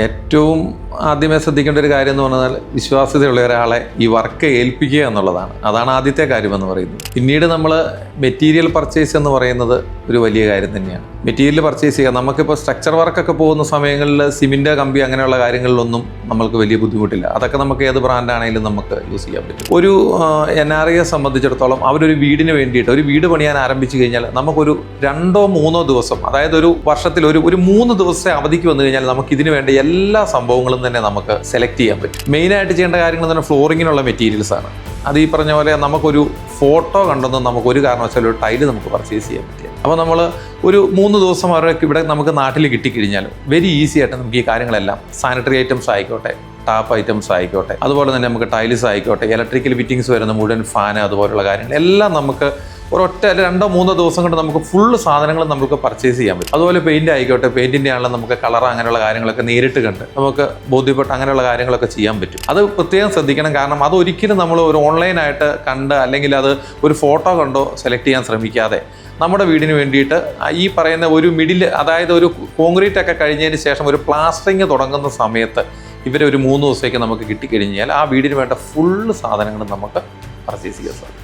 ഏറ്റവും ആദ്യമേ ശ്രദ്ധിക്കേണ്ട ഒരു കാര്യം എന്ന് പറഞ്ഞാൽ വിശ്വാസ്യതയുള്ള ഒരാളെ ഈ വർക്ക് ഏൽപ്പിക്കുക എന്നുള്ളതാണ്. അതാണ് ആദ്യത്തെ കാര്യമെന്ന് പറയുന്നത്. പിന്നീട് നമ്മൾ മെറ്റീരിയൽ പർച്ചേസ് എന്ന് പറയുന്നത് ഒരു വലിയ കാര്യം തന്നെയാണ്. മെറ്റീരിയൽ പർച്ചേസ് ചെയ്യുക, നമുക്കിപ്പോൾ സ്ട്രക്ചർ വർക്കൊക്കെ പോകുന്ന സമയങ്ങളിൽ സിമെൻറ്റ്, കമ്പി അങ്ങനെയുള്ള കാര്യങ്ങളിലൊന്നും നമ്മൾക്ക് വലിയ ബുദ്ധിമുട്ടില്ല. അതൊക്കെ നമുക്ക് ഏത് ബ്രാൻഡാണെങ്കിലും നമുക്ക് യൂസ് ചെയ്യാൻ പറ്റും. ഒരു NRIയെ സംബന്ധിച്ചിടത്തോളം അവരൊരു വീടിന് വേണ്ടിയിട്ട് ഒരു വീട് പണിയാൻ ആരംഭിച്ചു കഴിഞ്ഞാൽ നമുക്കൊരു 2-3 ദിവസം, അതായത് ഒരു വർഷത്തിൽ ഒരു 3 ദിവസത്തെ അവധിക്ക് വന്നു കഴിഞ്ഞാൽ നമുക്ക് ഇതിന് വേണ്ട എല്ലാ സംഭവങ്ങളും തന്നെ നമുക്ക് സെലക്ട് ചെയ്യാൻ പറ്റും. മെയിനായിട്ട് ചെയ്യേണ്ട കാര്യങ്ങൾ തന്നെ ഫ്ലോറിങ്ങിനുള്ള മെറ്റീരിയൽസ് ആണ്. അത് ഈ പറഞ്ഞ പോലെ നമുക്കൊരു ഫോട്ടോ കണ്ടൊന്നും നമുക്ക് ഒരു കാരണവശാലും ഒരു ടൈല് നമുക്ക് പർച്ചേസ് ചെയ്യാൻ പറ്റില്ല. അപ്പോൾ നമ്മൾ ഒരു 3 ദിവസം അവരൊക്കെ ഇവിടെ നമുക്ക് നാട്ടിൽ കിട്ടിക്കഴിഞ്ഞാൽ വെരി ഈസി ആയിട്ട് നമുക്ക് ഈ കാര്യങ്ങളെല്ലാം, സാനിറ്ററി ഐറ്റംസ് ആയിക്കോട്ടെ, ടാപ്പ് ഐറ്റംസ് ആയിക്കോട്ടെ, അതുപോലെ തന്നെ നമുക്ക് ടൈൽസ് ആയിക്കോട്ടെ, ഇലക്ട്രിക്കൽ ഫിറ്റിങ്സ് വരുന്ന മുഴുവൻ ഫാന്, അതുപോലുള്ള കാര്യങ്ങൾ എല്ലാം നമുക്ക് ഒരൊറ്റ 2-3 ദിവസം കൊണ്ട് നമുക്ക് ഫുള്ള് സാധനങ്ങൾ നമുക്ക് പർച്ചേസ് ചെയ്യാൻ പറ്റും. അതുപോലെ പെയിന്റ് ആയിക്കോട്ടെ, പെയിന്റിൻ്റെ ആണെങ്കിലും നമുക്ക് കളർ അങ്ങനെയുള്ള കാര്യങ്ങളൊക്കെ നേരിട്ട് കണ്ട് നമുക്ക് ബോധ്യപ്പെട്ട് അങ്ങനെയുള്ള കാര്യങ്ങളൊക്കെ ചെയ്യാൻ പറ്റും. അത് പ്രത്യേകം ശ്രദ്ധിക്കണം. കാരണം അത് ഒരിക്കലും നമ്മൾ ഒരു ഓൺലൈനായിട്ട് കണ്ട് അല്ലെങ്കിൽ അത് ഒരു ഫോട്ടോ കണ്ടോ സെലക്ട് ചെയ്യാൻ ശ്രമിക്കാതെ നമ്മുടെ വീടിന് വേണ്ടിയിട്ട് ഈ പറയുന്ന ഒരു മിഡിൽ, അതായത് ഒരു കോൺക്രീറ്റ് ഒക്കെ കഴിഞ്ഞതിന് ശേഷം ഒരു പ്ലാസ്റ്ററിങ് തുടങ്ങുന്ന സമയത്ത് ഇവരെ ഒരു 3 ദിവസത്തേക്ക് നമുക്ക് കിട്ടിക്കഴിഞ്ഞാൽ ആ വീടിന് വേണ്ട ഫുള്ള് സാധനങ്ങൾ നമുക്ക് പർച്ചേസ് ചെയ്യാൻ സാധിക്കും.